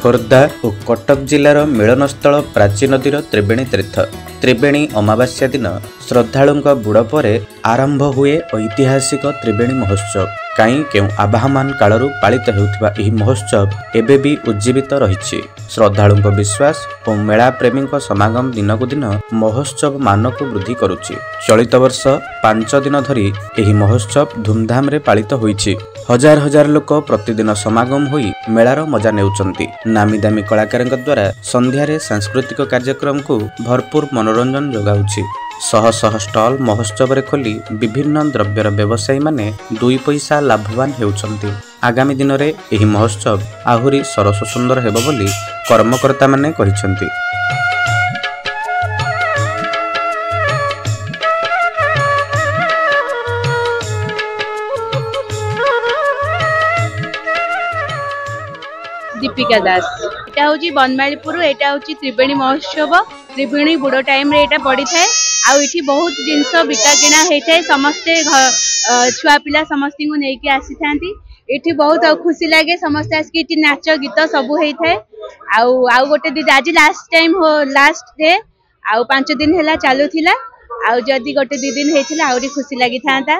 खोर्धा और कटक जिलार मिलनस्थल प्राची नदीर त्रिवेणी तीर्थ। त्रिवेणी अमावास्या दिन श्रद्धालुंक बुड़ पर आरंभ हुए ऐतिहासिक त्रिवेणी महोत्सव। कहीं केउ आवाहमान कालरू पालित हेउथिबा एही महोत्सव एबे भी उज्जीवित रहिछि। श्रद्धालुंक विश्वास और मेला प्रेमी समागम दिनकु दिन महोत्सव मानक वृद्धि करुछि। चलित वर्ष 5 दिन धरी एही महोत्सव धूमधाम रे पालित होइछि। हजार हजार लोक प्रतिदिन समागम होई मेलार मजा नेउचंती। नामी दामी कलाकारंक द्वारा संध्यारे सांस्कृतिक कार्यक्रम को भरपूर मनोरंजन जोगाउछि। शह शह स्टॉल महोत्सव रे खोली विभिन्न द्रव्यर व्यवसायी माने 2 पैसा लाभवान हेउचंती। आगामी दिन रे एही महोत्सव आहुरी सरस सुंदर हेबो बोली कर्मकर्ता माने कहिसंती। दीपिका दास एटा होची बनमालीपुर। एटा होची त्रिवेणी महोत्सव। त्रिवेणी बुड़ टाइम रे एटा पड़ी थाए। आ इठी बहुत जिनस बिका किना हेथे। समस्ते छुआ पिला समस्ती को नेकी आसी थांती। इठी बहुत खुशी लागे। समस्ते आसकी इठी नाच गीत सब हेई थाए। आउ गोटे दिन आज लास्ट टाइम हो लास्ट डे। आउ 5 दिन हैला चालू थिला। आउ जदी गोटे 2 दिन हेथिला आउरी खुशी लागि थांता।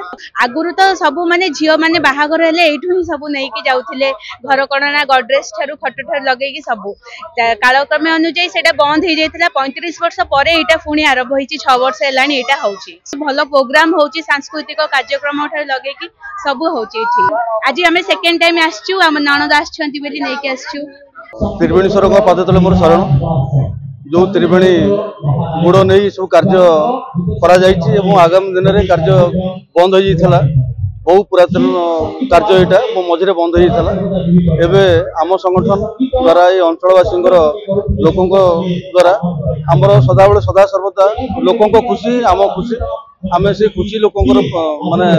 आगुरु तो सबु माने झियो माने बाहागर हेले एठु ही सबु नेकी जाउथिले। घर कोणना गड्रेज ठारू खट ठारू लगेकी सबु कालक्रम अनुसार सेटा बंद हे जायतिला। 35 वर्ष परे एटा पुणी आरंभ होईची। 6 वर्ष हेलानी एटा होउची। भलो प्रोग्राम होउची। सांस्कृतिक कार्यक्रम ठारू लगेकी सबु होउची। एठी आज हमें सेकंड टाइम आछछु। हम ननद आछछंती बेली नेकी आछछु। त्रिवेणीश्वर को पदतले मोर शरण। जो त्रिवेणी बुड़ नहीं सब कार्य करा जायछि एवं आगामी दिन में कार्य बंद हो जाइथिला। बहु पुरातन कार्य एटा मो मझिरे बंद हो जाइथिला। एबे आम संगठन द्वारा ए अंचलवासी लोकों द्वारा आमर सदाबले सदा सर्वदा लोकों खुशी आम खुशी आम से खुशी लोकों माने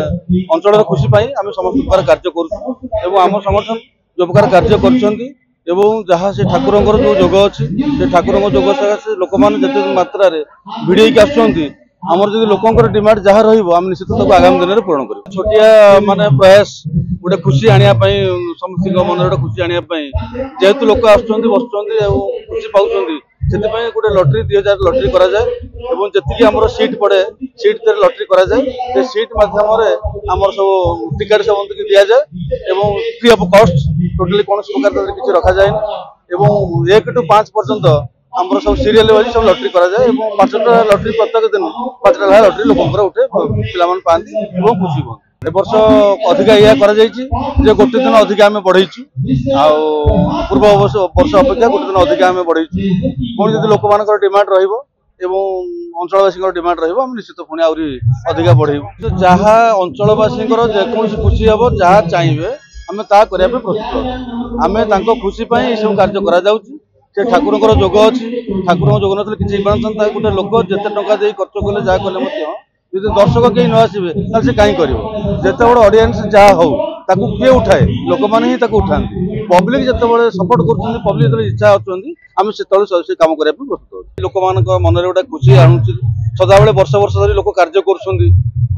अंचल खुशी पाई आम समस्त प्रकार कार्य करूँ। आम संगठन जो प्रकार कार्य करछंती एवं जहाँ से ठाकुर जो जोग अच्छी से ठाकुर जोग सकाशे लोक मैंने जिते मात्रा भिड़ी आसुँच आमर जो लोकंर डिमांड जहाँ रही निश्चित तक आगामी दिन में पूरण कर छोटिया माने प्रयास गोटे खुशी आने समस्त मन गोटे खुशी आने जेहेतु लोक आसुँच बसुँच खुशी पाँच से गोटे लटरी 2000 लटरी करा जाए एवं जी आम सीट पड़े सीट लटरी करा जाए सीट मध्यम आमर सब टिकेट सब दि जाए एवं फ्री ऑफ कॉस्ट टोटली कौन प्रकार किसी रखा जाए एवं 1 टू 5 पर्यंत आमर सब सीरियल वाइज सब लटरी करा जाए 5टा लटरी प्रत्येक दिन 5टा लटरी लोक उठे पिला पाती खुशी हूँ। ए वर्ष अधिका या गोटे दिन अधिका आम बढ़ेचु पूर्व वर्ष अपेक्षा गोटे दिन अधिका आम बढ़ेचु। पुणी जब लोक मान डिमांड अंचलवासी डिमांड रही निश्चित पुणी आहरी अधिका बढ़ेबू। जहाँ अंचलवासी जेको खुशी हम जहाँ चाहिए आम ता करने प्रस्तुत। आम खुशी सब कार्य करा से ठाकुर जोग अच्छी ठाकुर जोग ना कि गोटे लोक जिते टंका खर्च कले जहाँ कले यदि दर्शक कहीं न आसबे से कहीं कर जिते बड़ ऑडियंस जहाँ हो किए उठाए लोक मैंने ही उठा पब्लिक जिते सपोर्ट कर पब्लिक जो इच्छा अच्छी आम से कम करने प्रस्तुत। लोक मान मन में गोटे खुशी आणुची सदाबले वर्ष वर्ष धरी लोक कार्य कर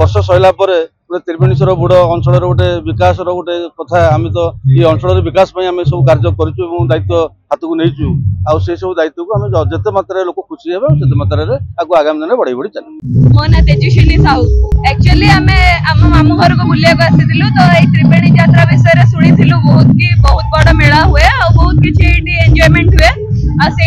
वर्ष सरला गोटे त्रिवेणीश्वर बुड़ अंचल गोटे विकास गोटे कथा आम तो ये अंचल विकास आम सब कार्य करूँ दायित्व हाथ को नहींचु से सब दायित्व को आम जिते मात्रा लोक खुशी हे से मात्रा आगामी दिन में बढ़ी बढ़ी चल। मो ना तेजस्विनी साहू एक्चुअली आम मामू घर को बुलिया आसीलु तो ये त्रिवेणी यात्रा विषय शुणी बहुत बड़ मेला हुए और बहुत किसी एंजॉयमेंट हुए आज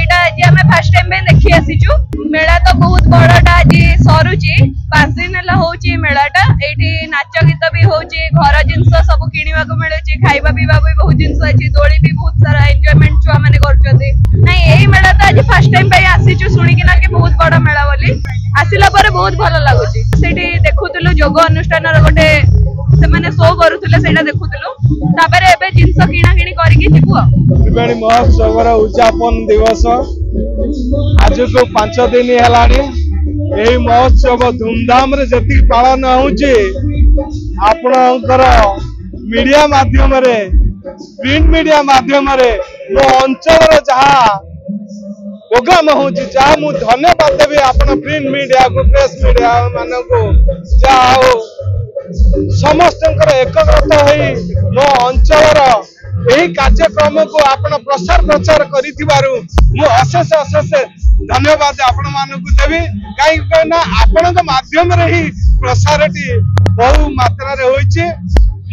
फर्स्ट टाइम देखी आसीचु। मेला तो बहुत बड़टा आज सरुची 5 दिन होची मेलाटा एठी नाच गीत भी होची घर जिनस सब किनिबा को मिलुची खाइबा पीबा भी बहुत जिनस अछि दोली भी बहुत सारा एंजॉयमेंट छुआ माने करछथि। नहीं एही मेला तो आज फर्स्ट टाइम पे आसीचु सुनी कि ना कि बहुत बड़ मेला बोली आसिला पर बहुत भलो लागुची। सेठी देखुतलु जोग अनुष्ठान रो गोटे से माने शो करूथले सेटा देखुतलु तापरे एबे जिनस किना किनी करके जिबु। त्रिवेणी महोत्सव रो उद्यापन दिवस आज को 5 दिन हेलानी यही महोत्सव धूमधाम रे जति पालन होउची आपणकर मीडिया माध्यम रे प्रिंट मीडिया माध्यम रे मो अंचल जहाँ प्रोग्राम होउची जहाँ मु धन्यवाद देवी आपण प्रिंट मीडिया को प्रेस मीडिया मानन को जहाँ हो समस्त एकग्रत हो मो अंचल यही कार्यक्रम को आपण प्रसार प्रचार करिथिबारु मु अशेष अशेष धन्यवाद आपण मानकु देबी कहीं आपण माध्यम रे ही प्रसारटी बहु मात्रा रे होइछि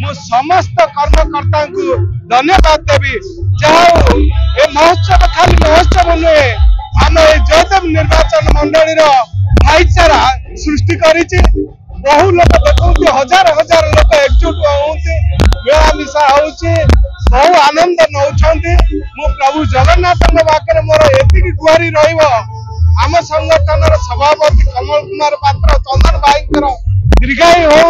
मु समस्त कर्मकर्ता को धन्यवाद देवी जाओ ए महोत्सव खाली महोत्सव नुहे आम जयदेव निर्वाचन मंडली भाईचारा सृष्टि करिछि बहु लोक देखते हजार हजार लोक एकजुट होती मिलामिशा होची बहु आनंद नौछंती मु प्रभु जगन्नाथ पाखे मोर एतिकी गुहारी रहिबो आम संगठन सभापति कमल कुमार पात्र चंदन भाई दीर्घायु हो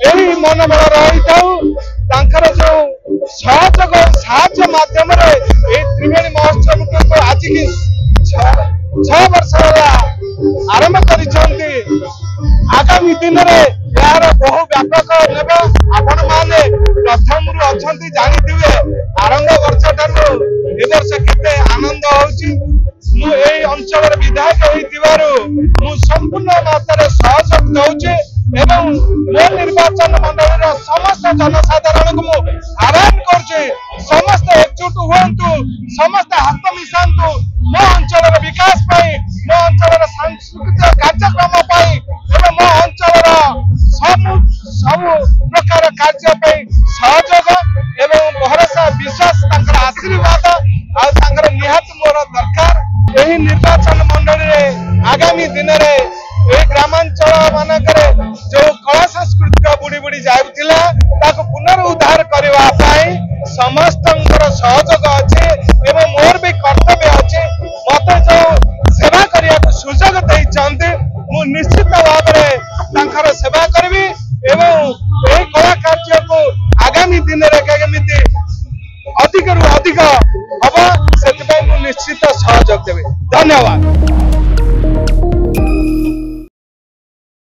यही मनोबल रही था जो सहयोग साहय माध्यम त्रिवेणी महोत्सव को आज की 6 वर्ष आरंभ कर आगामी दिन में यार बहु व्यापक नेब आपण मैंने प्रथम रु अच्छा जानी आरंभ वर्ष ठार ए वर्ष केते आनंद हो अंचल विधायक हो संपूर्ण मात्रा सहयोग दौचे एवं मो निर्वाचन मंडल समस्त जनसाधारण को आह्वान कर समस्त एकजुट हूँ समस्त हाथ मिशातु मो अंचल विकास मो अंचल सांस्कृतिक कार्यक्रम एवं मो अंचल सब प्रकार कार्य सहयोग एवं भरोसा विश्वास आशीर्वाद निहात मोर दरकार यही निर्वाचन मंडल आगामी दिन में ग्रामांचल मानकरे जो कला सांस्कृतिक बुड़ी बुड़ी जाउतिला ताको पुनरुद्धार करने समस्त सहयोग अच्छे एवं मोर भी कर्तव्य अच्छे मत जो सेवा करने सुजोग देते मु निश्चित भाव में सेवा करी एवं कला कार्य को आगामी दिन में केमी अधिक रु अधिक हम से निश्चित सहयोग देवी। धन्यवाद।